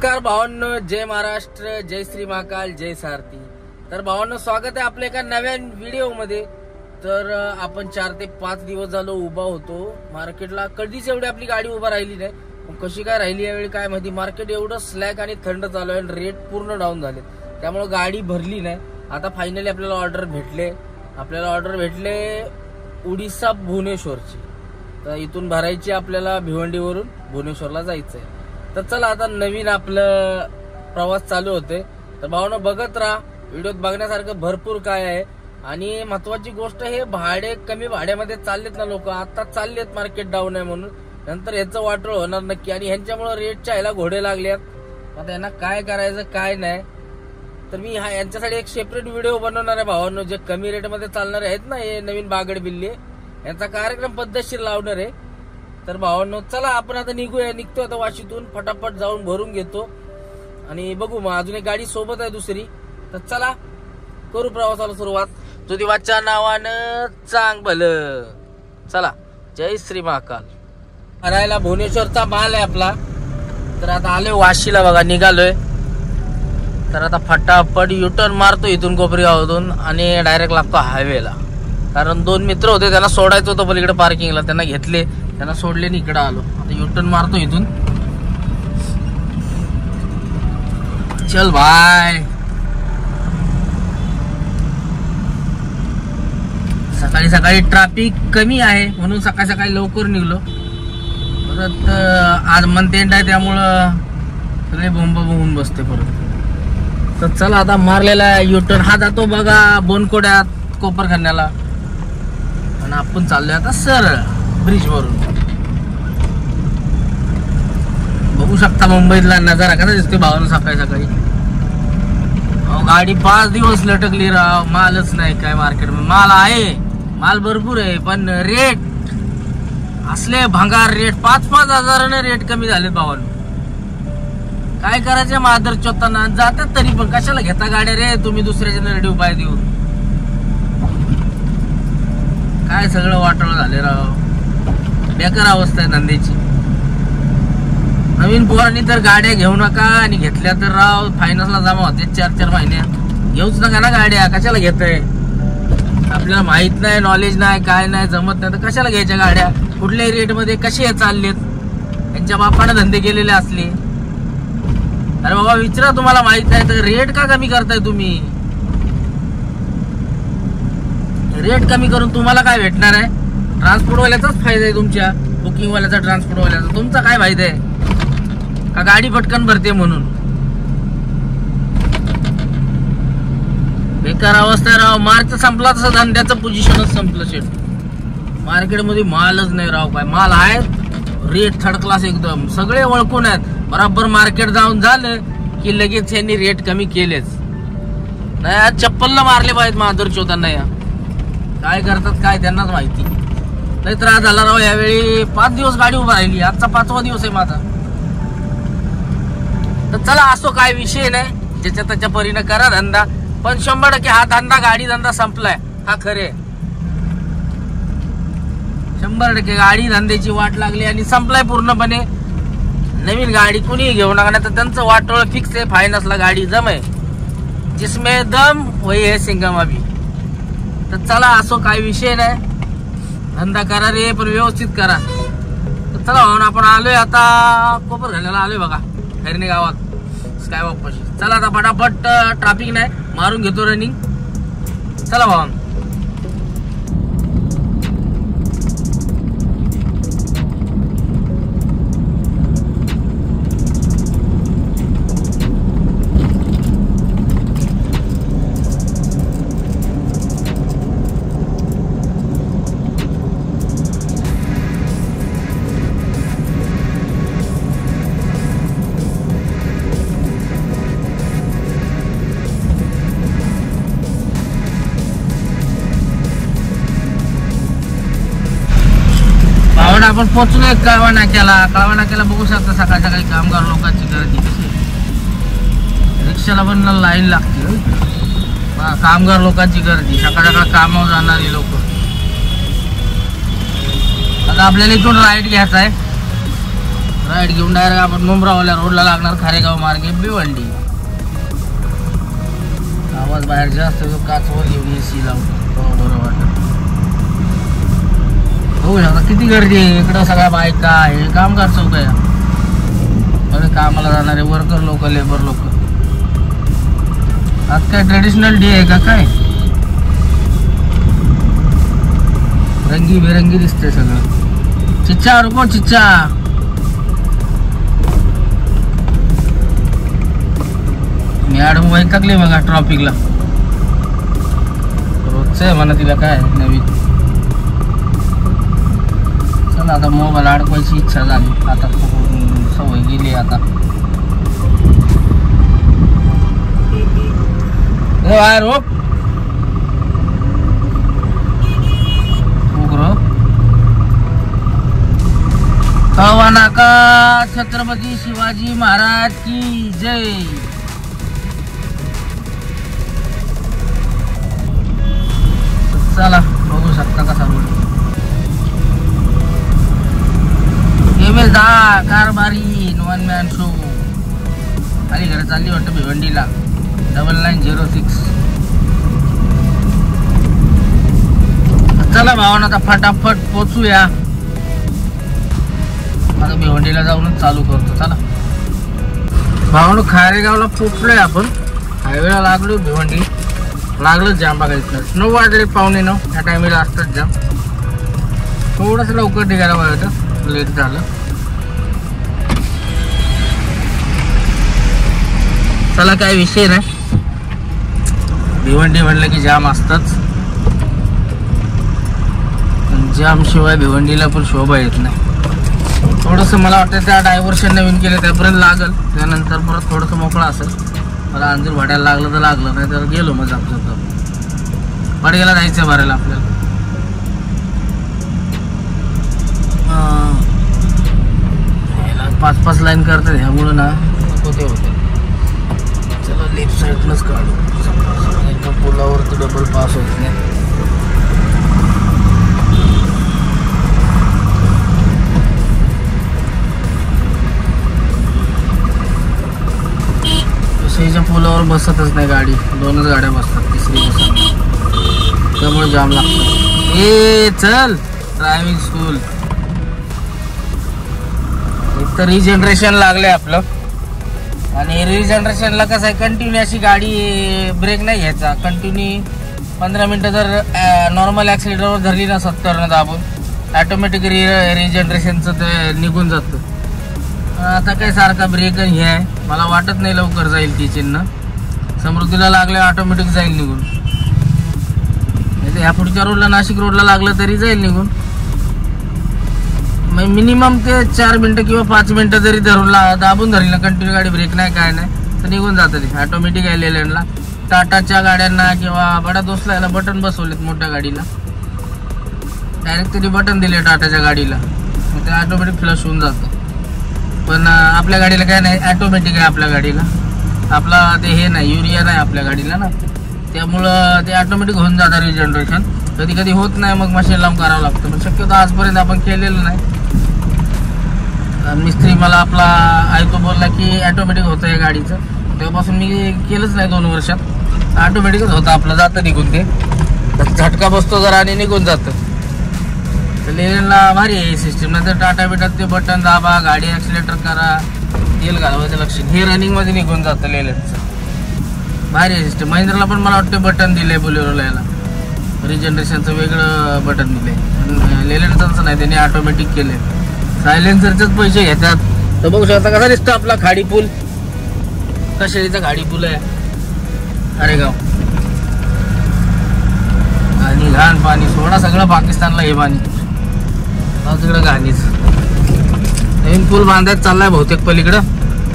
नमस्कार भावांनो, जय महाराष्ट्र, जय श्री महाकाल, जय सारथी। तर भावांनो, स्वागत आहे आपल्या एका नव्या व्हिडिओ मध्ये। तर आपण 4 ते 5 दिवस झालो उभा होतो मार्केटला। कधीच एवढी आपली गाडी उभा राहिली नाही। कशी काय राहिली यावेळी काय माहिती। मार्केट एवढं स्लॅक आणि थंड चालू आहे, रेट पूर्ण डाऊन झाले, त्यामुळे गाडी भरली नाही। आता फायनली आपल्याला ऑर्डर भेटले उडीसा भुवनेश्वरची। तर इथून भरायची आपल्याला भिवंडीवरून भुवनेश्वरला जायचंय। तर चला आता नवीन आपलं प्रवास चालू होते। तर भावना बघत राहा, व्हिडिओत बघण्यासारखं भरपूर काय आहे। आणि महत्वाची गोष्ट, हे भाडे कमी भाड्यामध्ये चाललेत ना लोक, आता चाललेत मार्केट डाऊन आहे म्हणून, नंतर ह्याचं वाटोळ होणार नक्की। आणि ह्यांच्यामुळे रेटच्या ह्याला घोडे लागलेत। आता यांना काय करायचं काय नाही, तर मी यांच्यासाठी एक सेपरेट व्हिडिओ बनवणार आहे भावांनो। जे कमी रेटमध्ये चालणारे आहेत ना, हे नवीन बागड बिल्ले, यांचा कार्यक्रम पद्धतशीर लावणार आहे। तर भावांनो चला आपण आता निघतो आता वाशीतून, फटाफट जाऊन भरून घेतो आणि बघू। मग अजून एक गाडी सोबत आहे दुसरी। तर चला करू प्रवासाला सुरुवात। तुझीवाच्या नावानं चांग भलं। चला, जय श्री महाकाल। भरायला भुवनेश्वरचा माल आहे आपला। तर आता आलोय वाशीला बघा, निघालोय। तर आता फटाफट युटर्न मारतो इथून कोपरीगावातून आणि डायरेक्ट लागतो हायवेला। कारण 2 मित्र होते, त्यांना सोडायचं होतं पलीकडे पार्किंगला, त्यांना घेतले, त्यांना सोडले आणि इकडे आलो। आता युटर्न मारतो इथून। चल भाई, सकाळी सकाळी ट्रॅफिक कमी आहे म्हणून सकाळी सकाळी लवकर निघलो। परत आज मंथ एंड आहे त्यामुळं सगळे बोंब होऊन बसते परत। तर चला आता मारलेला युटर्न, हा जातो बघा बोनकोड्यात कोपरखान्याला, आणि आपण चाललोय आता सरळ ब्रिज वरून। बघू शकता मुंबईतला नजारा कसा दिसतोय भावानं सकाळी सकाळी। गाडी 5 दिवस लटकली राव, मालच नाही काय मार्केटमध्ये। माल आहे, माल भरपूर आहे, पण रेट असले भंगार रेट, 5-5 हजाराने रेट कमी झालेत भावानं। काय करायचे मादर चोताना जातात तरी पण कशाला घेता गाड्या रे तुम्ही दुसऱ्याच्या नरडी उपाय देऊन। काय सगळं वाटोळं झाले राव, बेकार अवस्था आहे धंद्याची। नवीन पोरांनी तर गाड्या घेऊ नका, आणि घेतल्या तर राव फायनान्सला जमा होते 4-4 महिने। घेऊच नका ना गाड्या, कशाला घेताय? आपल्याला माहित नाही, नॉलेज नाही, काय नाही, जमत नाही, तर कशाला घ्यायच्या गाड्या? कुठल्याही रेट मध्ये कसे चाललेत, त्यांच्या बापाने धंदे केलेले असले। अरे बाबा विचारा, तुम्हाला माहित आहे तर रेट का कमी करताय तुम्ही? रेट कमी करून तुम्हाला काय भेटणार आहे? ट्रान्सपोर्टवाल्याचाच फायदा आहे, तुमच्या बुकिंगवाल्याचा, ट्रान्सपोर्टवाल्याचा। तुमचा काय फायदा आहे? का गाडी पटकन भरते म्हणून? बेकार अवस्था आहे राव। मार्च संपला तसं धंद्याचं पोझिशनच संपलं शेट। मार्केटमध्ये मालच नाही राव, काय माल आहे, रेट थर्ड क्लास एकदम, सगळे ओळखून आहेत। बराबर मार्केट जाऊन झालं की लगेच यांनी रेट कमी केलेच नाही। आज चप्पलला मारले पाहिजेत माधुर चोतांना। या काय करतात काय त्यांनाच माहिती। नाही त्रास झाला राव यावेळी। 5 दिवस गाडी उभा राहिली, आजचा 5वा दिवस आहे माझा। तर चला असो, काय विषय नाही, ज्याच्या त्याच्या परीने करा धंदा, पण 100% हा धंदा गाडी धंदा संपलाय, हा खरे। 100% गाडी धंद्याची वाट लागली आणि संपलाय पूर्णपणे। नवीन गाडी कुणी घेऊ नका, नाही तर त्यांचं वाटोळ फिक्स आहे। फायनान्सला गाडी जमे, जिसमें दम वही है सिंगम अभी। तर चला असो, काही विषय नाही, धंदा करा रे, पण व्यवस्थित करा। तर चला भाऊन, आपण आलोय आता कोपरखान्याला आलोय बघा, खैरणे गावात स्काय वॉक पाशी। चला आता फटाफट, ट्रॅफिक नाही, मारून घेतो रनिंग। चला भाऊन। आपण पोहोचलोय कळवा नाक्याला। बघू शकता सकाळी सकाळी कामगार लोकांची गर्दी कशी, रिक्षाला पण लाईन लागते। कामगार लोकांची गर्दी, सकाळ सकाळ कामावर जाणारी लोक। आता आपल्याला इथून राईट घ्यायचा आहे, राईट घेऊन डायरेक्ट आपण मुंब्रावाल्या रोडला लागणार खारेगाव मार्गे भिवंडी. आवाज बाहेर जास्त काचवर घेऊन एसी लावतो बरं वाटत. हो आता किती गर्दी आहे इकडं. सगळ्या बायका आहे, कामगार चौक आहे. बरे कामाला जाणारे वर्कर लोक, लेबर लोक. आज काय ट्रेडिशनल डे आहे का काय? रंगी बेरंगी दिसते सगळं. चिच्चा रुको चिच्चा. मॅडम वैतागली बघा ट्रॉफिकला. रोजचं आहे म्हणा तिला काय नवीन. चला आता मोबाईल अडकवायची इच्छा झाली. आता सवय गेली आता. बाहेर हो कवा नाका. छत्रपती शिवाजी महाराज की जय. चला बघू शकता कसा रोड. कारभारी वन मॅन शो. खाली घरे चालली वाटतं भिवंडीला. 9906. चला भावांनो आता फटाफट पोचूया. आता भिवंडीला जाऊनच चालू करतो. चला भावांनो खारेगावला पोचलोय आपण. हायवेला लागलो भिवंडी. लागलं जाम बघायचं. 9 वाजले 9:45 ह्या टायमिंगला असतात जाम. थोडंसं लवकर निघायला पाहिजे, लेट झालं. चला काय विषय नाही. भिवंडी म्हणलं की जाम असतंच. जाम शिवाय भिवंडीला पण शोभा येत नाही. थोडंसं मला वाटतं त्या डायव्हर्शन नवीन केलं त्यापर्यंत लागल. त्यानंतर परत थोडंसं मोकळं असेल. मला अंजूर भाड्याला लागलं तर लागलं, नाही तर गेलो मग आमचं. बडग्याला जायचं भरायला आपल्याला. 5-5 लाईन करतात ह्यामुळं ना होते होते. चला लेफ्ट साईडनंच काढू. पुलावरती डबल पास होत नाही. शेच्या पुलावर बसतच नाही गाडी. 2च गाड्या बसतात, तिसरी बसतात. त्यामुळे जाम लागतं. ए चल ड्रायव्हिंग स्कूल. एक तर रिजनरेशन लागलंय आपलं. आणि रिजनरेशनला कसं आहे, कंटिन्यू अशी गाडी ब्रेक नाही घ्यायचा. कंटिन्यू 15 मिनटं जर नॉर्मल ॲक्सिलेटरवर धरली ना 70 दाबून, ॲटोमॅटिक रिजनरेशनचं ते निघून जातं. आता काय सारखा ब्रेक हे आहे. मला वाटत नाही लवकर जाईल ती चिन्ह. समृद्धीला लागले ऑटोमॅटिक जाईल निघून. ह्या पुढच्या रोडला, नाशिक रोडला लागलं तरी जाईल निघून. मिनिमम ते 4 मिनटं किंवा 5 मिनटं जरी धरून दाबून धरली ना कंटिन्यू गाडी, ब्रेक नाही काय नाही तर निघून जातं ते ऑटोमॅटिक. आहे लेलँडला टाटाच्या गाड्यांना किंवा बडा दोस्तला याला बटन बसवलेत मोठ्या गाडीला. डायरेक्ट त्यांनी बटन दिले टाटाच्या गाडीला, मग ते ऑटोमॅटिक फ्लश होऊन जातं. पण आपल्या गाडीला काय नाही, ऑटोमॅटिक आहे आपल्या गाडीला. आपला ते हे नाही, युरिया नाही आपल्या गाडीला ना, त्यामुळं ते ऑटोमॅटिक होऊन जातं रिजनरेशन. कधी कधी होत नाही, मग मशीन लावून करावं लागतं. पण शक्यतो आजपर्यंत आपण केलेलं नाही. मिस्त्री मला आपला ऐकतो बोलला की ऑटोमॅटिक होतं आहे गाडीचं. तेव्हापासून मी केलंच नाही 2 वर्षात. ऑटोमॅटिकच होतं आपलं, जातं निघून ते. झटका बसतो जरा आणि निघून जातं. लेनला भारी आहे सिस्टीम. नंतर टाटा बिटात ते बटन दाबा, गाडी ॲक्सिलेटर करा, तेल घालवायचं लक्ष, हे रनिंगमध्ये निघून जातं लेनचं. भारी आहे सिस्टीम. महिंद्राला पण मला वाटतं बटन दिलं आहे बोलेरोला, याला रिजनरेशनचं वेगळं बटन दिलं आहे. लेनचं नाही, त्यांनी ऑटोमॅटिक केलं आहे. सायलेन्सरचेच पैसे घेतात. तर बघू शकता कसा दिसतो आपला खाडी पूल. कशेरीचा खाडी पूल आहे खारेगाव. आणि घाण पाणी सोडा सगळं पाकिस्तानला हे पाणी. तिकडं घाणीच. नवीन पूल बांधायच चाललाय बहुतेक पलीकडं.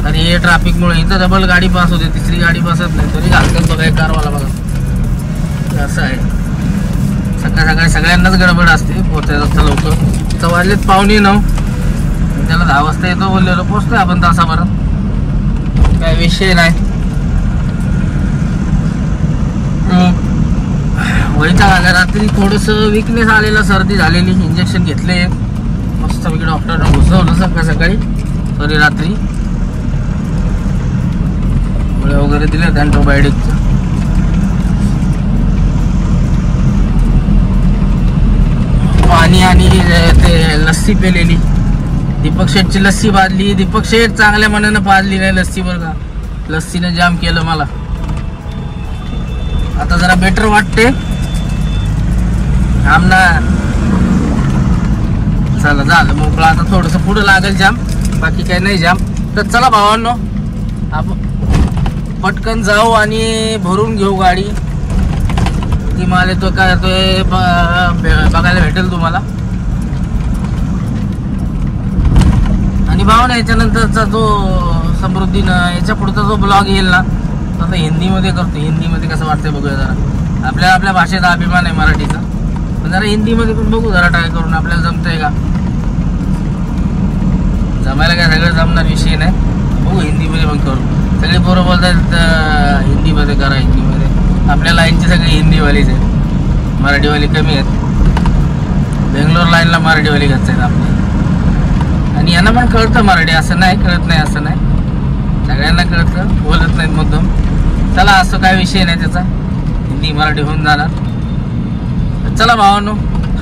आणि हे ट्रॅफिकमुळे इथं डबल गाडी पास होते, तिसरी गाडी पासत नाही तरी घालतात बघा. कारवाला बघा असं आहे. सकाळ सकाळी सगळ्यांनाच गडबड असते, पोहोचायचं असतं लवकर. तर वाजलेत 8:45. त्याला 10 वाजता येतो बोललेलो, पोचतोय आपण तासाभरात. काय विषय नाही. व्हायचा का रात्री थोडंसं विकनेस आलेला, सर्दी झालेली. इंजेक्शन घेतले मस्त. इकडे डॉक्टरनं घुसवलं सकाळी. सॉरी रात्री गोळ्या वगैरे दिल्या अँटीबायोटिकचं. पाणी आणि ते लस्सी पेलेली. दीपक शेठची लस्सी पाजली. दीपक शेठ चांगल्या मनानं पाजली नाही लस्सी बरं का. लस्सीने जाम केलं मला. आता जरा बेटर वाटते. आमना चला झालं मोकळा. आता थोडस पुढं लागेल जाम, बाकी काही नाही जाम. तर चला भावांनो आपण पटकन जाऊ आणि भरून घेऊ गाडी. ती माल येतो काय येतोय बघायला भेटेल तुम्हाला. आणि भावना याच्यानंतरचा जो समृद्धीनं याच्या पुढचा जो ब्लॉग येईल ना तो आता हिंदीमध्ये करतो. हिंदीमध्ये कसं वाटतंय बघूया जरा. आपल्याला आपल्या भाषेचा अभिमान आहे मराठीचा, पण जरा हिंदीमध्ये पण बघू जरा ट्राय करून आपल्याला जमतंय का. जमायला काय सगळं जमणार विषय नाही. बघू हिंदीमध्ये पण करू. सगळे पोरं बोलतात हिंदीमध्ये करा हिंदीमध्ये. आपल्या लाईनचे सगळे हिंदीवालीच आहेत, मराठीवाली कमी आहेत. बेंगलोर लाईनला मराठीवाली घ्यायचं आहेत आपल्या. आणि यांना पण कळतं मराठी, असं नाही कळत नाही असं नाही. सगळ्यांना कळतं, बोलत नाहीत मुद्दाम. चला असं काय विषय नाही त्याचा, हिंदी मराठी होऊन जाणार. चला भावांनो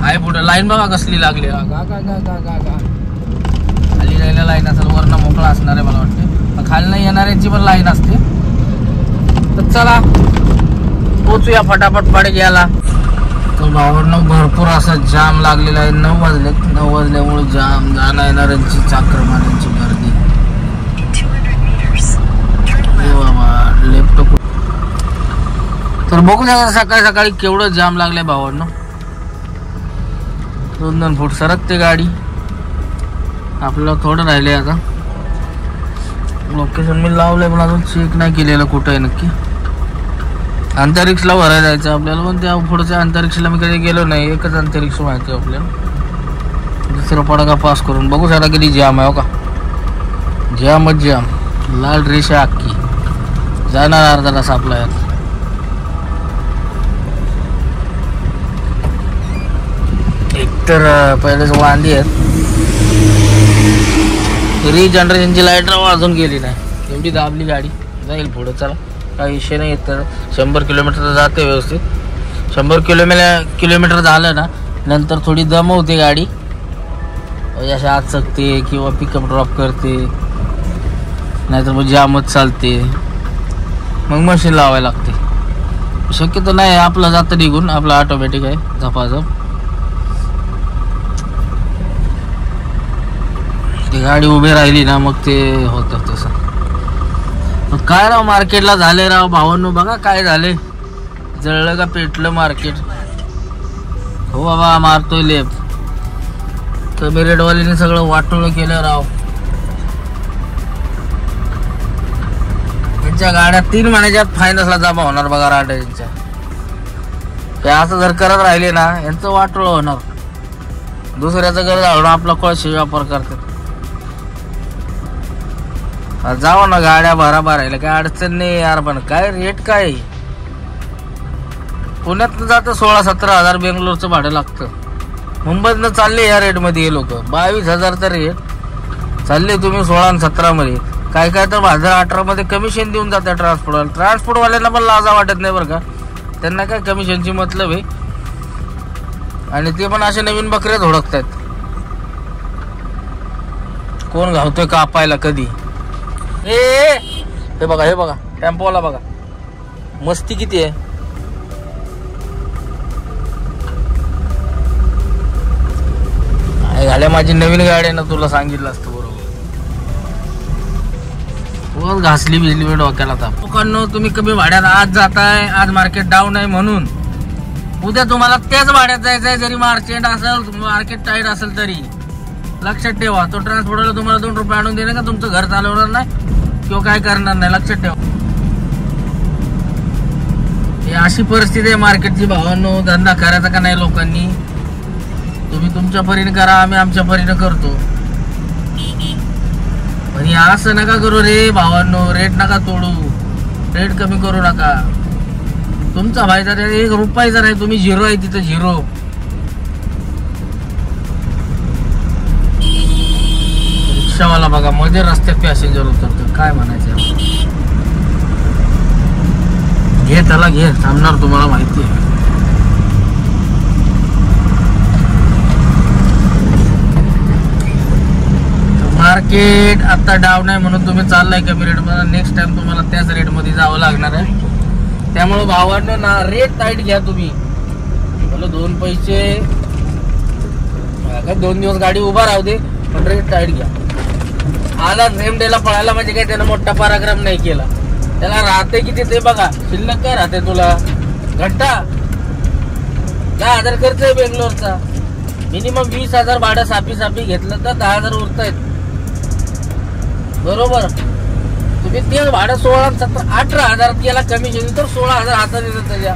हाय पुढं लाईन बघा कसली लागली. गा गा गा गा गा गा खाली जायला लाईन असेल, वरनं मोकळा असणार आहे मला वाटतं. खाली नाही येणाऱ्यांची पण लाईन असते. तर चला पोचूया फटाफट पाडग्याला. तर भावांनो भरपूर असा जाम लागलेला आहे. 9 वाजले. 9 वाजल्यामुळे जाम जाणं येणाऱ्यांची चाकरमान्यांची गर्दी. लेफ्ट. तर बघू शकता सकाळी सकाळी केवढं जाम लागलंय भावांनो. 2-2 फूट सरकते गाडी. आपल्याला थोडं राहिलंय आता. लोकेशन मी लावलंय पण अजून चेक नाही केलेलं कुठं आहे नक्की. अंतरिक्षला भरायला जायचं आपल्याला, पण त्या पुढच्या अंतरिक्षला मी कधी गेलो नाही. एकच अंतरिक्ष माहिती आहे आपल्याला. दुसरं पडगा पास करून बघू शकता किती जाम आहे. हो का जामच जाम. लाल रेषा अख्खी जाणार अर्धा तास आपला यात. एकतर पहिलेच वांदी आहेत. रिजनरेशनची लाईट अजून गेली नाही. एवढी दाबली गाडी जाईल पुढे. चला काही विषय नाही. तर 100 किलोमीटर जाते व्यवस्थित. 100 किलोमीटर झालं ना नंतर थोडी दम होते गाडी. अशा आत चकते किंवा पिकअप ड्रॉप करते, नाहीतर मग जामच चालते. मग मशीन लावायला लागते. शक्यतो नाही आपलं जातं निघून. आपलं ऑटोमॅटिक आहे झपाझप. ती गाडी उभी राहिली ना मग ते होतं तसं. काय राव मार्केटला झाले राव भावांनो. बघा काय झाले. जळलं का पेटलं मार्केट. हो बाबा मारतोय लेप. कमी रेटवालीने सगळं वाटोळं केलं राव. त्यांच्या गाड्या 3 महिन्याच्या फायनान्सला जमा होणार बघा राड्यांच्या. ते असं जर करत राहिले ना यांचं वाटोळं होणार. दुसऱ्याचं घर जाळून आपला कळशी व्यापार करतात. जावा ना गाड्या भरा भरायला काय अडचण नाही यार. पण काय रेट काय पुण्यात जातं 16-17 हजार बेंगलोरचं भाडं लागतं. मुंबईतनं चालले या रेटमध्ये हे लोक 22,000 तर रेट चालले. तुम्ही 16 आणि 17 मध्ये काय काय तर 18 मध्ये कमिशन देऊन जातात ट्रान्सपोर्टवाला. ट्रान्सपोर्टवाल्यांना पण लाजा वाटत नाही बरं का. त्यांना काय कमिशनची मतलब आहे. आणि ते पण असे नवीन बकऱ्या धोडकतात. कोण घावतोय कापायला कधी. हे बघा टेम्पोला बघा मस्ती किती आहे. झाल्या माझी नवीन गाडी आहे ना तुला सांगितलं असतं बरोबर. घासली बिजली मी डोक्याला. लोकांनो तुम्ही कमी भाड्यात आज जाताय, आज मार्केट डाऊन आहे म्हणून उद्या तुम्हाला त्याच भाड्यात जायचंय. जरी मार्केट असेल मार्केट टाईट असेल तरी लक्षात ठेवा. तो ट्रान्सपोर्टरला तुम्हाला 2 रुपये आणून देणार का तुमचं घर चालवणार नाही किंवा काय करणार नाही. लक्षात ठेवा. ही अशी परिस्थिती आहे मार्केटची भावांनो. धंदा करायचा का नाही लोकांनी. तुम्ही तुमच्या परीने करा, आम्ही आमच्या परीने करतो. पण असं नका करू रे भावांनो. रेट नका तोडू. रेट कमी करू नका. तुमचा फायदा 1 रुपयाचा नाही. तुम्ही 0 आहे तिथं 0. रिक्षावाला बघा मध्ये रस्त्यात पॅसेंजर उतरतो, काय म्हणायचं. घे त्याला घे, थांबणार तुम्हाला माहिती आहे. मार्केट आता डाऊन आहे म्हणून तुम्ही चाललाय कमी रेट मध्ये, नेक्स्ट टाइम तुम्हाला त्याच रेट मध्ये जावं लागणार आहे. त्यामुळे भावांनो ना रेट टाईट घ्या तुम्ही. मला 2 पैसे 2 दिवस गाडी उभा राहू दे, पण रेट टाईट घ्या. आला सेम डेला पळायला म्हणजे काय त्यानं मोठा पराक्रम नाही केला. त्याला राहते किती ते बघा, शिल्लक काय राहते तुला घंटा 10,000 खर्च आहे बेंगलोरचा. मिनिमम 20,000 भाडं सापी घेतलं तर 10,000 उरतायत बरोबर. तुम्ही ते भाडं 16, 17, 18,000 याला कमिशन तर 16,000 हातात येतात. त्याच्या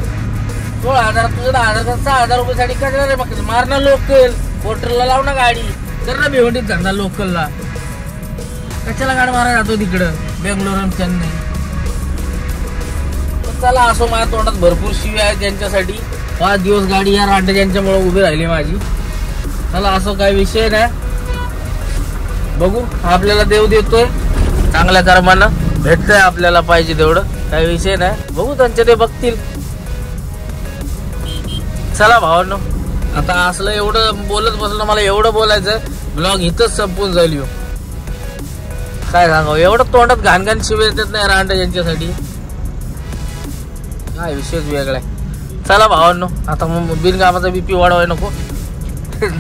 16,000 तुझं 10,000 6,000 रुपयासाठी करणार आहे. मग मारणं लोकल पोर्टरला लाव ना गाडी, कर ना भिवंडीत धंदा लोकलला. कशाला गाडी मारा जातो तिकडं बेंगलोर आणि चेन्नई. चला असो, माझ्या तोंडात भरपूर शिव्या आहेत त्यांच्यासाठी. 5 दिवस गाडी या रांडे ज्यांच्यामुळे उभी राहिली माझी. चला असो, काही विषय नाही. बघू आपल्याला देव देतोय चांगल्या कर्मानं, भेटतंय आपल्याला पाहिजे तेवढं, काही विषय नाही. बघू त्यांचे ते बघतील. चला भावांनो, आता असलं एवढं बोलत बसलं, मला एवढं बोलायचं ब्लॉग इथंच संपून जाईल. काय सांगावं, एवढं तोंडात घाणघाण शिवे येतात नाही रांडे यांच्यासाठी, काय विषयच वेगळा आहे. चला भावांनो, आता मग बिनकामाचा BP वाढवाय नको.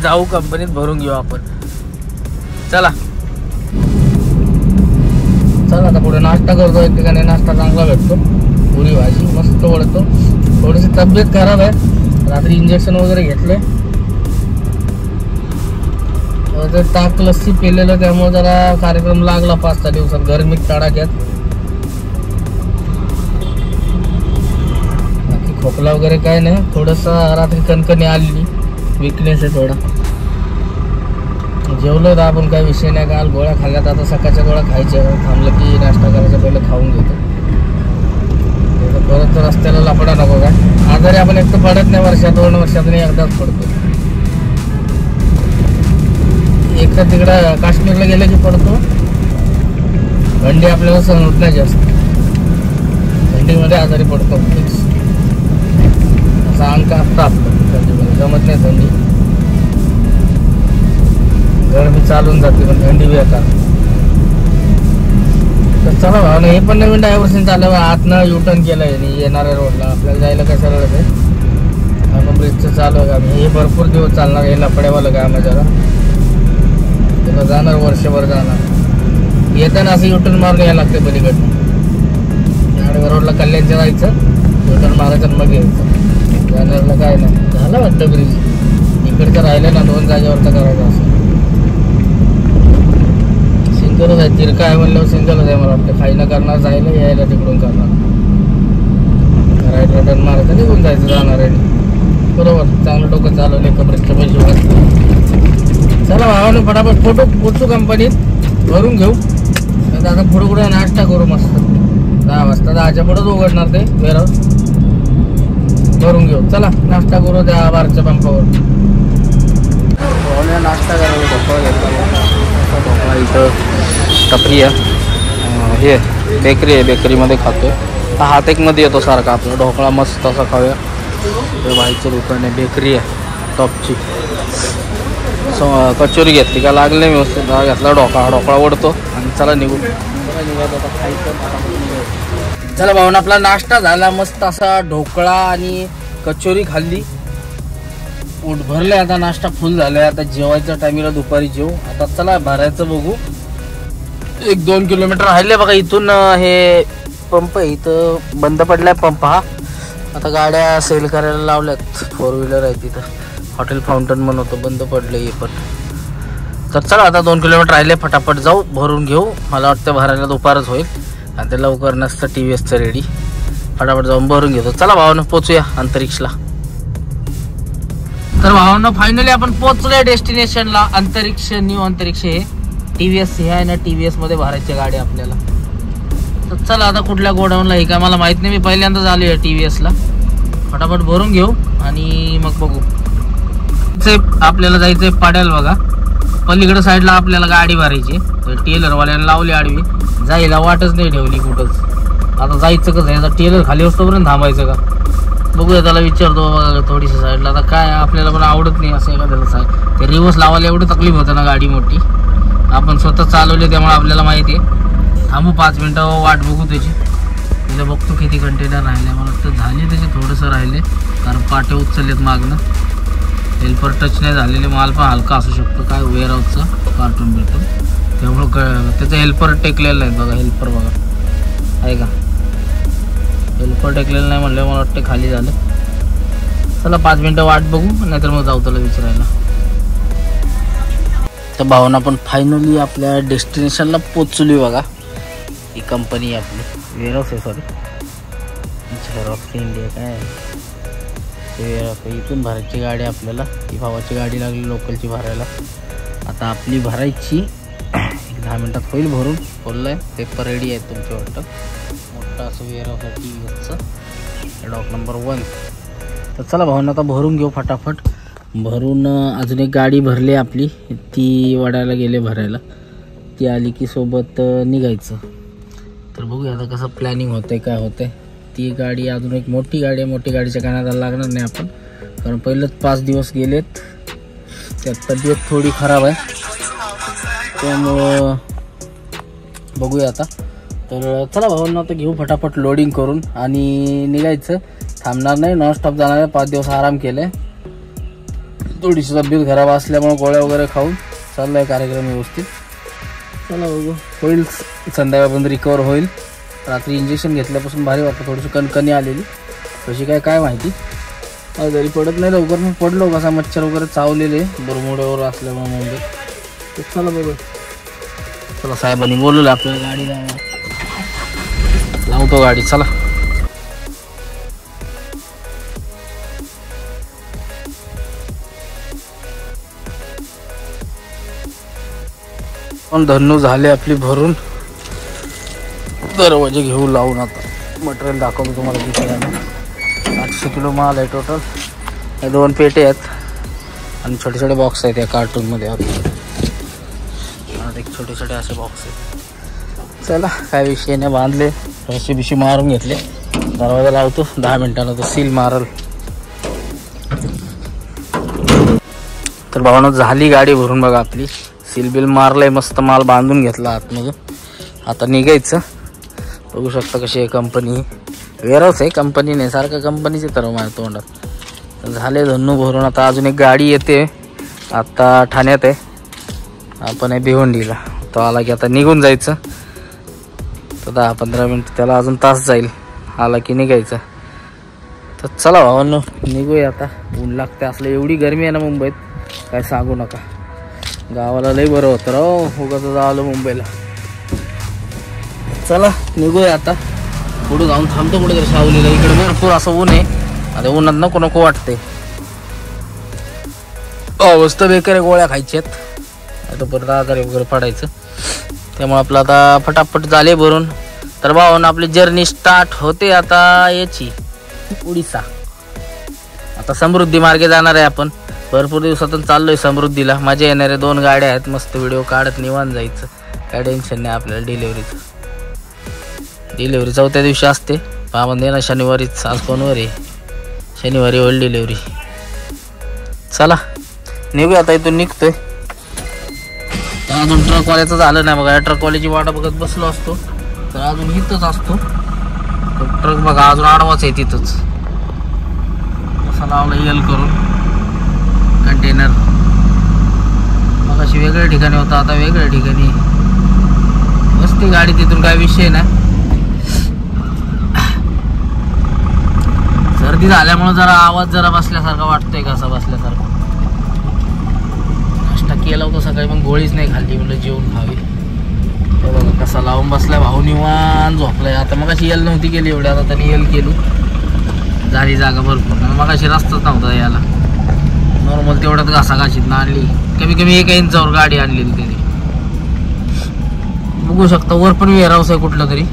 जाऊ कंपनीत भरून घेऊ आपण. चला चला आता पुढे नाश्ता करतो. एक ठिकाणी नाश्ता चांगला भेटतो, पुरी भाजी मस्त वळतो. थोडीशी तब्येत खराब आहे, रात्री इंजेक्शन वगैरे घेतलंय. ताक लस्सी पेलेलं, त्यामुळे जरा कार्यक्रम लागला 5-6 दिवसात गरमीत तडाख्यात. बाकी खोकला वगैरे काय नाही, थोडस रात्री कणकणी आली, विकनेस आहे थोडा. जेवलो तर आपण, काही विषय नाही. काल गोळ्या खाल्ल्यात, आता सकाळच्या गोळ्या खायच्या. थांबलं की नाश्ता करायचा पहिले खाऊन घेतो. परत रस्त्याला लफडा नको का. आजारी आपण एक तर पडत नाही, 2 वर्षातून एकदाच पडतो. एक तर तिकडं काश्मीरला गेलं की पडतो. थंडी आपल्याला सहन होत नाही जास्त, थंडीमध्ये आजारी पडतो फिक्स. असा अंक असतं आपलं थंडीमध्ये, जमत नाही थंडी. गरमी चालून जाते पण थंडी बी येतात. तर चला भावना, हे पण नवीन डायव्हर्शन चाललं. आतनं युटर्न केलंय येणाऱ्या रोडला, आपल्याला जायला कसं रडत आहे. ब्रिजचं चालू आहे काम, हे भरपूर दिवस चालणार. हे लफड्यावालं काम आहे जरा, त्याला जाणार वर्षभर जाणार. येताना असं युटर्न मारून यायला लागते पलीकडनं. आडव्या रोडला कल्याणच्या जायचं, युटर्न मारायचं मग यायचं. जाणारला काय नाही, झालं वाटतं ब्रिज. इकडचं राहिलं ना 2 जागेवरचं करायचं असं. सिंगलच आहे, तिरका आहे म्हणल्यावर सिंगलच आहे. मला वाटतं खाईनं करणार, जायला यायला तिकडून करणार. राईट रिटर्न मारायचं, निघून जायचं जाणार आहे बरोबर. चांगलं डोकं चालवले, कबरेजचे पैसे वाचले. चला भावानं फटाफट फोटो पोचू कंपनीत, भरून घेऊ. आता पुढे नाश्ता करू मस्त. 10 वाजता 10च्या पुढेच उघडणार ते वेअरहाऊस, भरून घेऊ. चला नाश्ता करू त्या बारच्या पंपावर. नाश्ता करायला ढोकळा घेतला. ढोकळा इथं टपरी आहे, हे बेकरी आहे, बेकरीमध्ये खातो. हात एकमध्ये येतो सारखा आपला ढोकळा मस्त असा खाऊया. ते भाईचं दुकान आहे, बेकरी आहे टॉपची. कचोरी घेतली का लागले व्यवस्थित, घेतला ढोकळा ओढतो आणि चला निघू. चला भाऊन आपला नाश्ता झाला, मस्त असा ढोकळा आणि कचोरी खाल्ली, पोट भरले. आता नाश्ता फुल झालाय. आता जेवायच्या टायमिंगला दुपारी जेवू. आता चला भरायचं बघू. 1-2 किलोमीटर राहिले बघा इथून. हे पंप आहे इथं, बंद पडलाय पंप हा. आता गाड्या सेल करायला लावल्यात, 4 व्हीलर आहे तिथं. हॉटेल फाउंटन म्हणून होतं, बंद पडलं हे पण. तर चला आता 2 किलोमीटर राहिले, फटाफट जाऊ, भरून घेऊ. मला वाटतं भरायला दुपारच होईल आणि ते लवकर नसतं TVSचं रेडी. फटाफट जाऊन भरून घेतो. चला भावानं पोचूया अंतरिक्षला. तर भावानं फायनली आपण पोचलोय डेस्टिनेशनला. अंतरिक्ष, न्यू अंतरिक्ष हे TVS हे आहे ना, TVS मध्ये भरायची गाडी आपल्याला. तर चला आता कुठल्या गोडाऊनला हे काय मला माहित नाही, मी पहिल्यांदाच आलो आहे TVSला. फटाफट भरून घेऊ आणि मग बघू. आपल्याला जायचंय पाड्याला बघा. पलीकडे साईडला आपल्याला गाडी भरायची, तर टेलरवाल्याने लावली आडवी, जायला वाटच नाही ठेवली कुठंच. आता जायचं कसं, याचा टेलर खाली असतोपर्यंत थांबायचं का? बघूया, त्याला विचारतो थोडीशी साईडला. आता काय आपल्याला पण आवडत नाही असं एखाद्याला साईड, ते रिवर्स लावायला एवढी तकलीफ होतं ना, गाडी मोठी. आपण स्वतः चालवले त्यामुळे आपल्याला माहिती आहे. थांबू 5 मिनटं वाट बघू त्याची. तिला बघतो किती कंटेनर राहिले. मला वाटतं झाले त्याचे थोडंसं राहिले, कारण पाटे उचललेत मागणं. हेल्पर टच नाही झालेले, माल पण हलका असू शकतो काय वेअरहाऊसचा कार्टून भेटून, त्यामुळं त्याचं हेल्पर टेकलेलं आहे. बघा हेल्पर बघा आहे का, हेल्पर टेकलेलं नाही म्हणलं, मला वाटतं खाली झालं. चला 5 मिनटं वाट बघू, नाहीतर मग जाऊ त्याला विचारायला. तर भावना पण फायनली आपल्या डेस्टिनेशनला पोचली. बघा ही कंपनी आपली वेअरहाऊस आहे, सॉरी झेरॉक्स इंडिया काय वेअरहाऊस. इथून भरायची गाडी आपल्याला, ही भावाची गाडी लागली लोकलची भरायला. आता आपली भरायची 10 मिनटात होईल भरून. बोललं आहे पेपर रेडी आहे तुमच्या वाटतं. मोठं असं वेअरहाऊस आहे TVSचं, डॉक नंबर 1. तर चला भावना आता भरून घेऊ फटाफट. भरून अजून एक गाडी भरली आपली, ती वडायला गेले भरायला. ती आली की सोबत निघायचं. तर बघूया आता कसं प्लॅनिंग होतंय काय होतंय. ती गाडी अजून एक मोठी गाडी आहे, मोठी गाडीच्या कानाला लागणार नाही आपण, कारण पहिलंच 5 दिवस गेलेत. त्यात तब्येत थोडी खराब आहे, त्यामुळं बघूया आता. तर चला भावांना आता घेऊ फटाफट लोडिंग करून आणि निघायचं. थांबणार नाही, नॉनस्टॉप जाणार आहे. 5 दिवस आराम केले, थोडीशी तब्येत खराब असल्यामुळे गोळ्या वगैरे खाऊन चाललाय कार्यक्रम व्यवस्थित. चला बघू, होईल संध्याकाळपर्यंत रिकवर होईल. रात्री इंजेक्शन घेतल्यापासून भारी वाटतं, थोडीशी कणकणी आलेली, कशी काय माहिती. जरी पडत नाही लवकर, मग पडलो कसा मच्छर वगैरे चावलेले बरमुड्यावर असल्यामुळे मुंबईत. चला बघू, चला साहेबांनी बोलवलं आपल्याला गाडीला, लावतो गाडी. चला पण धन्नू झाले आपली भरून. दरवाजे घेऊ लावून आता मटेरियल दाखवतो तुम्हाला किती आहे. 800 किलो माल आहे टोटल. हे 2 पेटे आहेत आणि छोटे छोटे बॉक्स आहेत या कार्टूनमध्ये. एक छोटे छोटे असे बॉक्स आहेत. चला काय विषय नाही, बांधले, रशी मारून घेतले. दरवाजा लावतो, 10 मिनिटांना तो सील मारल. तर भावानं झाली गाडी भरून. बघा आपली सील बिल मारलंय, मस्त माल बांधून घेतला आतमधून. आता निघायचं. बघू शकता कशी आहे कंपनी, वेअरहाऊस आहे, कंपनी नाही. सारखं कंपनीचे तर माझ्या तोंडात. झाले धन्नू भरून. आता अजून एक गाडी येते, आता ठाण्यात आहे, आपण आहे भिवंडीला. तो आला की आता निघून जायचं. तर 10-15 मिनिट, त्याला अजून तास जाईल. आला की निघायचं. तर चला भावांनो निघूया आता. ऊन लागते असलं, एवढी गरमी आहे ना मुंबईत काय सांगू नका. गावाला लई बरं होतं राव, उगाच आलो मुंबईला. चला निघूया आता. पुढे जाऊन थांबतो कुठेतरी सावलीला. इकडे भरपूर असं ऊन आहे, आता उन्हात नको वाटते. अवस्था बेकार आहे, गोळ्या खायच्यात आता, परत आजारी वगैरे पडायचं. त्यामुळे आपलं आता फटाफट झाले भरून. तर भावांनो आपली जर्नी स्टार्ट होते आता याची उडीसा. आता समृद्धी मार्गे जाणार आहे आपण. भरपूर दिवसातून चाललोय समृद्धीला. मजा येणार आहे. 2 गाड्या आहेत, मस्त व्हिडिओ काढत निवांत जायचं, काय टेन्शन नाही आपल्याला. डिलिव्हरी 4थ्या दिवशी असते. आपण दे ना शनिवारीच, आज कोणवर आहे, शनिवारी होईल डिलिव्हरी. चला निघूया आता, इथून निघतोय. अजून ट्रकवाल्याचं झालं नाही बघा. ट्रकवाल्याची वाट बघत बसलो असतो तर अजून इथंच असतो. ट्रक बघा अजून आडवाच आहे तिथंच. असं लावलं यल करून कंटेनर. मग अशी वेगळ्या ठिकाणी होता, आता वेगळ्या ठिकाणी. बसती गाडी तिथून, काय विषय नाही. सर्दी झाल्यामुळे जरा आवाज जरा बसल्यासारखा वाटतोय, कसा बसल्यासारखा. नाश्ता केला होता सकाळी, मग गोळीच नाही खाल्ली, म्हणलं जेवून खावी. बघा कसा लावून बसलाय भाऊ, निवांत झोपलाय. आता मग अशी यल नव्हती केली एवढ्या, आता त्यांनी यल केली, झाली जागा भरपूर. मग अशी रस्ताच नव्हता याला, नॉर्मल तेवढ्यात घासाघाशीत आणली. कमी 1 इंचावर गाडी आणलेली त्यांनी. बघू शकता वर पण वेअरहाऊस आहे कुठलं तरी,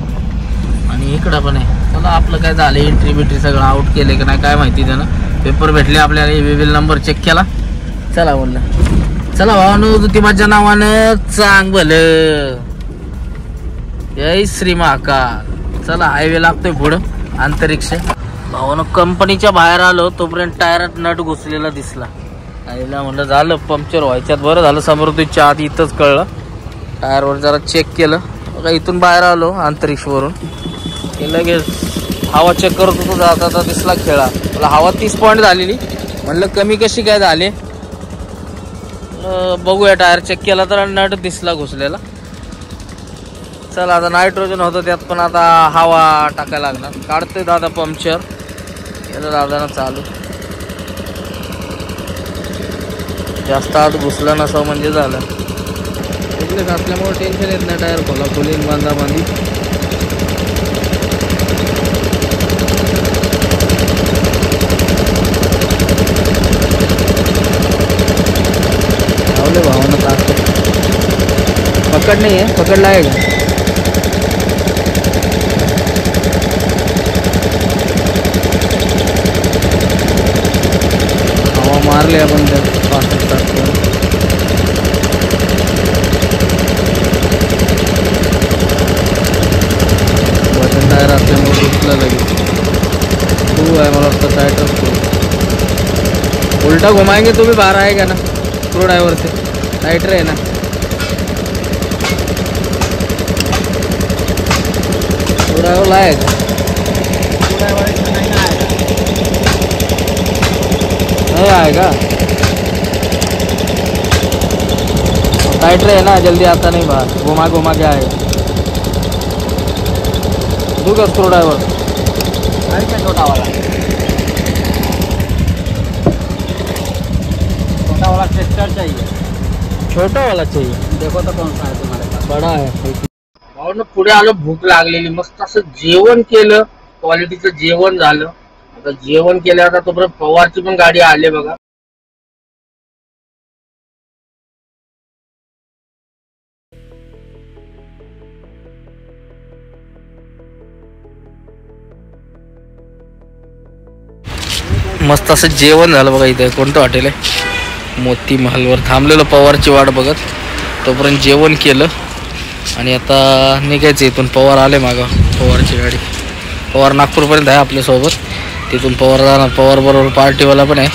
आणि इकडं पण आहे. चला आपलं काय झालं, एंट्री बिट्री सगळं आउट केलं की नाही काय माहिती. त्यानं पेपर भेटले आपल्याला, वेबिल नंबर चेक केला. चला म्हणलं चला भावानो, ज्योतिबाच्या नावानं चांग भलं. जय श्री महाकाल. चला हायवे लागतोय पुढं अंतरिक्ष. भावानो कंपनीच्या बाहेर आलो तोपर्यंत टायरात नट घुसलेला दिसला. आईला म्हणलं झालं पंक्चर व्हायच्यात, बरं झालं समृद्धीच्या आत इथंच कळलं. टायरवर जरा चेक केलं बघा. इथून बाहेर आलो अंतरिक्षवरून, लगेच हवा चेक करत होतो, जाता दिसला खेळा. मला हवा 30 पॉईंट झालेली. म्हणलं कमी कशी काय झाली बघूया. टायर चेक केला तर नट दिसला घुसलेला. चला आता नायट्रोजन होतं त्यात, पण आता हवा टाकायला लागणार. काढतोय दादा पंक्चर, केलं दादानं चालू. जास्त आत घुसला नसावं म्हणजे झालं. इथलेच असल्यामुळे टेन्शन येत नाही. टायर खोला खोलीन बांधा बांधी. लावले भावानं तास. पकड नाही आहे, पकडला आहे का? हवा मारली आपण त्या 65 तास. वजन टायर असल्यामुळे घुसलं लगेच. तू आहे मला वाटतं टायटर उलटा घुमाएंगे तो भी बाहर आएगा ना. स्क्रू ड्राइवर से टाइटर है ना. स्क्रू ड्राइवर लाएगा नहीं आएगा. टाइटर है ना, जल्दी आता नहीं बाहर. घुमा घुमा के आएगा. दूंगा स्क्रू ड्राइवर. अरे क्या छोटा वाला, छोटा वाला ट्रैक्टर चाहिए. छोटा वाला चाहिए. देखो तो कौन सा है तुम्हारे पास. बड़ा है. भावानं पुढे आलो, भूक लागलेली. मस्त असं जेवण केलं, क्वालिटीचं जेवण झालं. आता जेवण केलं, आता तोपर्यंत पवारची पण गाडी आली बघा. मस्त असं जेवण झालं बघा. इथे कोणतं हॉटेल आहे, मोती महालवर थांबलेलं पवारची वाट बघत. तोपर्यंत जेवण केलं आणि आता निघायचं इथून. पवार आले मागं, पवारची गाडी. पवार नागपूरपर्यंत आहे आपल्यासोबत. तिथून पवार जाणार. पवार बरोबर पार्टीवाला पण आहे.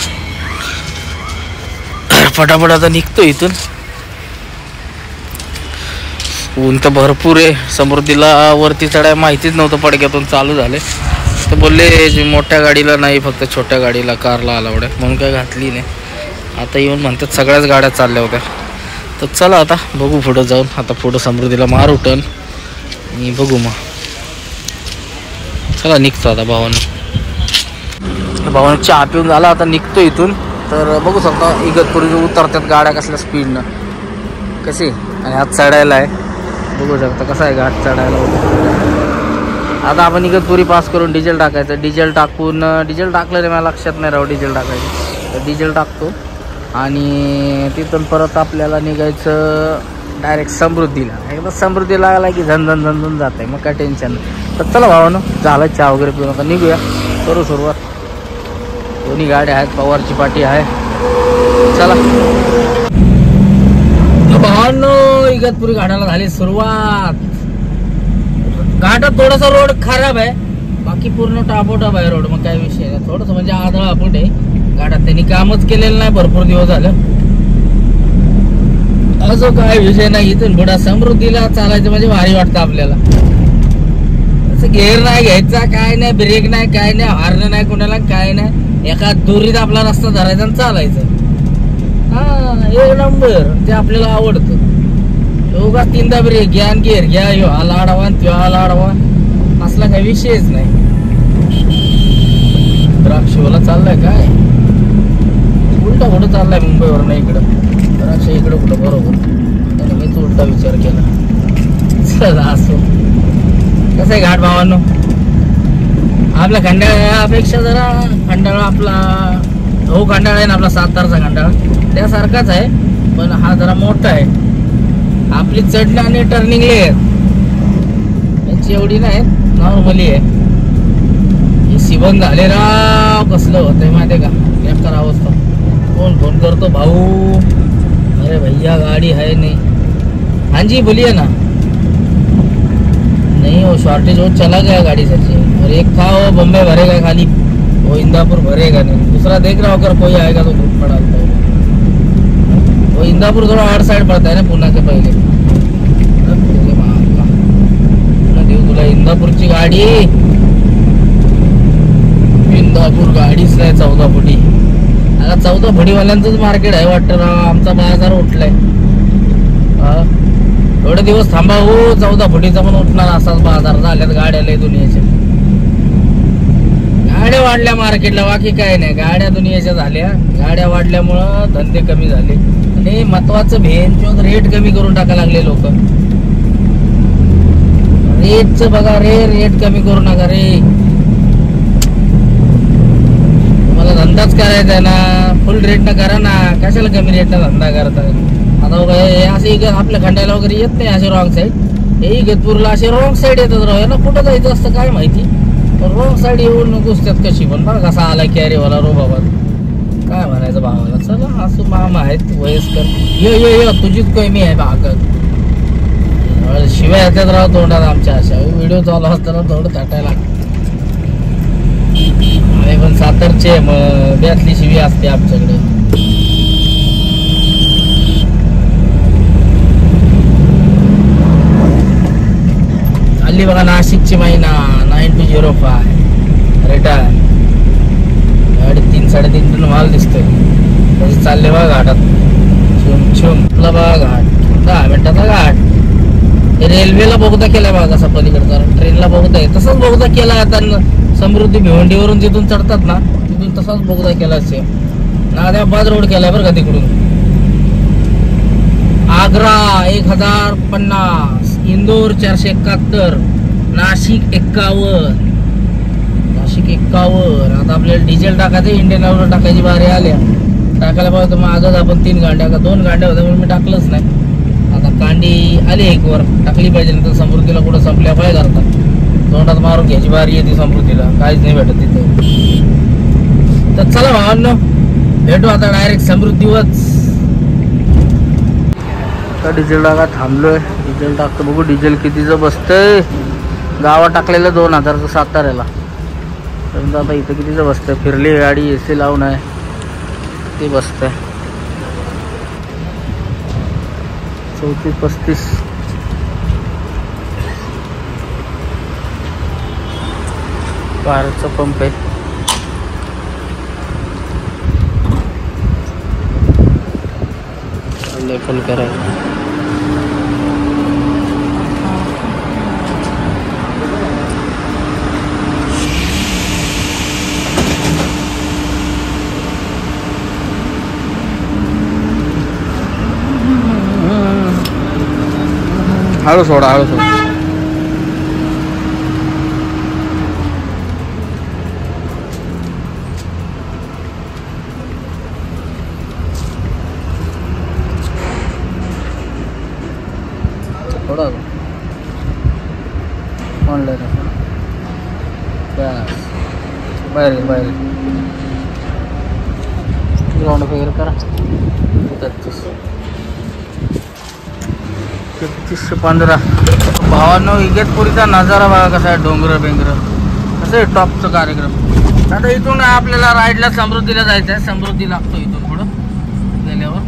फटाफट आता निघतो इथून. ऊन तर भरपूर आहे. समृद्धीला वरती चढाय माहितीच नव्हतं, पडक्यातून चालू झाले. तर बोलले मोठ्या गाडीला नाही, फक्त छोट्या गाडीला, कारला अलाउड आहे, म्हणून काय घातली नाही. आता येऊन म्हणतात सगळ्याच गाड्या चालल्या होत्या. तर चला आता बघू पुढं जाऊन. आता पुढं समृद्धीला मारू टर्न आणि बघू मग. चला निघतो आता. भावानं चहा पिऊन झाला, आता निघतो इथून. तर बघू शकता इगतपुरी उतरतात गाड्या कसल्या स्पीडनं कशी. आणि हात चढायला आहे, बघू शकता कसा आहे घाट चढायला. आता आपण इगतपुरी पास करून डिझेल टाकायचं. डिझेल टाकून, डिझेल टाकलं नाही मला लक्षात नाही राहू डिझेल टाकायचं. तर डिझेल टाकतो आणि तिथून परत आपल्याला निघायचं डायरेक्ट समृद्धीला. एकदा समृद्धीला आला की झनझन झनझन जात आहे, मग काय टेन्शन नाही. तर चला भावानं, झालं चहा वगैरे पिऊन आता निघूया, करू सुरुवात. दोन्ही गाड्या आहेत, पवारची पाटी आहे. चला भावांनो, इगतपुरी घाटाला झाली सुरुवात. घाटात थोडासा रोड खराब आहे, बाकी पूर्ण टापोटाप आहे रोड. मग काय विषय नाही. थोडस म्हणजे आदळ आपण आहे घाटात, त्यांनी कामच केलेलं नाही भरपूर दिवस झालं. असं काय विषय नाही. इथून पुढे समृद्धीला चालायचं म्हणजे भारी वाटतं आपल्याला. असं गेअर नाही घ्यायचा, काय नाही, ब्रेक नाही, काय नाही, हॉर्न नाही कोणाला, काय नाही. एका दुरीत आपला रस्ता धरायचा आणि चालायचं. हा एक नंबर, ते आपल्याला आवडतं. उगा 3दा ब्रेक घ्या आणि गेअर घ्या, ह्यो आला आडवा त्यो आला आडवा, असला काही विषयच नाही. द्राक्षवाला चाललाय काय उलटा कुठं चाललाय मुंबईवर नाही इकडं. द्राक्ष इकडं कुठं बरोबर, त्याने मीच उलटा विचार केला. चला असो. कसं आहे घाट भावांनो, आपल्या खंडाळ्यापेक्षा जरा खंडाळा आपला हो खंडाळा आहे ना आपला सातारचा खंडाळा, त्यासारखाच आहे, पण हा जरा मोठा आहे. आपली चढणं आणि टर्निंग लेअर यांची एवढी नाही, नॉर्मली आहे. हे शिवण झाले राव, कसलं होतंय माहिती का, बेकार अवस्था. कोण फोन करतो भाऊ, अरे भैया गाड़ी है नहीं। हाँ जी बोलिए ना। नहीं वो शॉर्टेज वो चला गया गाड़ी सर से। और एक था वो बम्बे भरेगा खाली, वो इंदापुर भरेगा नहीं। दूसरा देख रहा होकर कोई आएगा तो ग्रुप पर डालता हूँ। वो इंदापुर थोड़ा आउट साइड पड़ता है ना पुणे के पहिले। देऊ तुला इंदापूरची गाडी, इंदापूर गाडीच नाही 14 फुटी। आता 14 फुटीवाल्यांचंच मार्केट आहे वाटतं राव, आमचा बाजार उठलाय। एवढे दिवस थांबा हो, 14 फुटीचा पण उठणार असाच बाजार झाल्यात गाड्या लय दुनियेच्या। गाड्या वाढल्या मार्केटला, बाकी काय नाही, गाड्या दुनियेच्या झाल्या। गाड्या वाढल्यामुळं धंदे कमी झाले आणि महत्वाचं भेंचोद रेट कमी करून टाका लागले लोक। रेटचं बघा रे, रेट कमी करू नका रे। तुम्हाला धंदाच करायचा आहे ना, फुल रेट न करा ना, कशाला कमी रेट न धंदा करता। आता असे आपल्या खंडाला वगैरे येत नाही असे रॉंग साईड, हे इगतपूरला असे रॉंग साईड येतात राव। याला कुठं जायचं असतं काय माहिती, रॉंग साईड येऊन घुसतात कशी पण। बघा कसा आला कॅरी वाला रो बाबा, काय म्हणायचं भावाला। चला असं मामा आहेत वयस्कर, ये तुझीच कमी आहे बागत। शिवाय येतात राव तोंडात आमच्या, अशा व्हिडिओ चालू असताना थोडं थाटायला आणि पण सातारचे मग ब्यातली शिवी असते आमच्याकडे। आली बघा नाशिकची महिना 9205 रिटर्न। गाडी 3-3.5 टन माल दिसतोय, तसं चालले बघा घाटात छुम बघा घाट, 10 मिनिटाचा घाट। रेल्वेला बोगदा केलाय बघा कसा पलीकडचा, ट्रेनला बोगदा आहे तसाच बोगदा केलाय आता। समृद्धी भिवंडीवरून जिथून चढतात ना तिथून तसाच बोगदा केलाय सेम। नाद्याबाद रोड केलाय बरं का तिकडून। आग्रा 1050, इंदोर 471, नाशिक 51। आता आपल्याला डिझेल टाकायचं, इंडियन ऑइल टाकायची बारी आल्या। टाकायला पाहिजे मग आगच आपण 3 गांड्या का 2 गांड्या होत्या म्हणून मी टाकलंच नाही। आता कांडी आली एक वर, टाकली पाहिजे, नंतर समृद्धीला कुठं संपल्या पाहिजे करता तोंडात मारून घ्यायची बारी येते समृद्धीला, काहीच नाही भेटत तिथे। तर चला भावांनो भेटू आता डायरेक्ट समृद्धीवरच। डिझेल टाका थांबलोय, डिझेल टाकतो बघू डिझेल कितीचं बसतंय। गावात टाकलेलं 2000चं साताऱ्याला, परंतु आता इथं कितीचं बसतंय। फिरली गाडी, AC लावून आहे ते बसतंय 34-35। भारतचा पंप आहे। लेखन करायचं हळू सोडा, हळू सोडा। थोडा ऑनलाईन बाहेर ग्राउंड वगैरे करा। 3315 भावांनो, इगतपुरीचा नजारा बघा कसा आहे, डोंगर बेंगर कसं आहे, टॉपचं कार्यक्रम। आता इथून आपल्याला राईडला समृद्धीला जायचं आहे, समृद्धी लागतो इथून पुढं गेल्यावर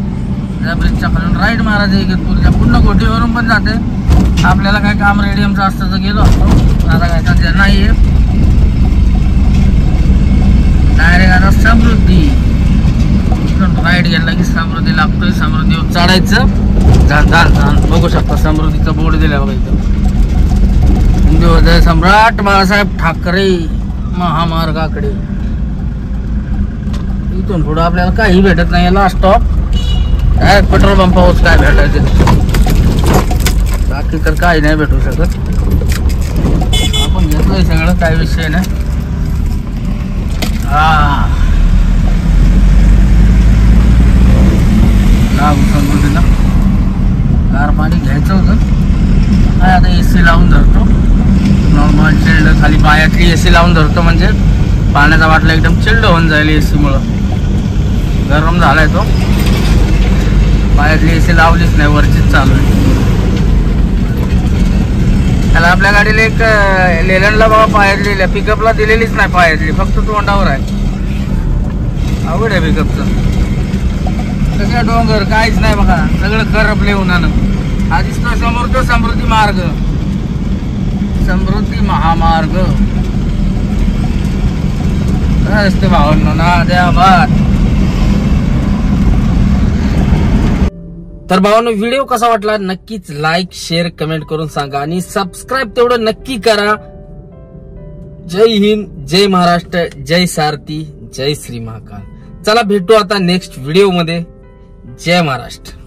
त्या ब्रिजच्या खालून राईड मारायचं इगतपुरीच्या। पूर्ण गोटीवरून पण जाते, आपल्याला काय काम रेडियमचं असतं तर गेलो असतो, आता काय सध्या नाही आहे। डायरेक्ट आता समृद्धी राईड गेला की समृद्धी लागतोय, समृद्धीवर चढायचं। झान बघू शकता समृद्धीचा बोर्ड दिला बघा इथं, हिंदू सम्राट बाळासाहेब ठाकरे महामार्गाकडे। इथून पुढं आपल्याला काही भेटत नाही, लास्ट स्टॉप डायरेक्ट पेट्रोल पंपावर काय भेटायचं, बाकी तर काही नाही भेटू शकत। आपण घेतलंय सगळं, काही विषय नाही। समृद्धीला गार पाणी घ्यायचं होतं, काय आता AC लावून धरतो नॉर्मल चिल्ड, खाली पायातली AC लावून धरतो म्हणजे पाण्याचा बाटला एकदम चिल्ड होऊन जाईल AC मुळे। गरम झालाय तो, पायातली एसी लावलीच नाही, वरचीच चालू आहे. त्याला आपल्या गाडीला एक लेलंडला बघा पायातली, पिकअपला दिलेलीच नाही पायातली, फक्त तोंडावर आहे. अवघड आहे पिकअपचं. सगळं डोंगर काहीच नाही बघा, सगळं करपले उन्हानं. हा दिसतो समोर तो समृद्धी मार्ग, समृद्धी महामार्ग असते भावांनो ना द्याबाद. तर भावांनो व्हिडिओ कसा वाटला नक्कीच लाईक शेअर कमेंट करून सांगा आणि सबस्क्राईब तेवढं नक्की करा. जय हिंद, जय महाराष्ट्र, जय सारथी, जय श्री महाकाल. चला भेटू आता नेक्स्ट व्हिडिओ मध्ये. जय महाराष्ट्र.